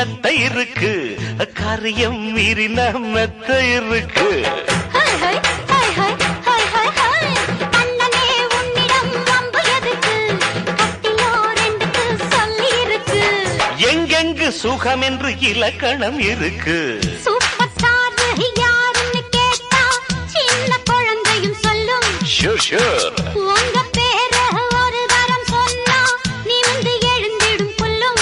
மெத்த இருக்கு காரியம் மீறின மெத்த இருக்கு எங்கெங்கு சுகம் என்று இலக்கணம் இருக்கு சூப்பர் ஸ்டார் யாருன்னு கேட்டா சின்ன குழந்தையும் சொல்லும் ஷூர் ஷூர் உங்க பேர ஒரு தரம் சொன்னா நிமிர்ந்து எழுந்திடும் புல்லும்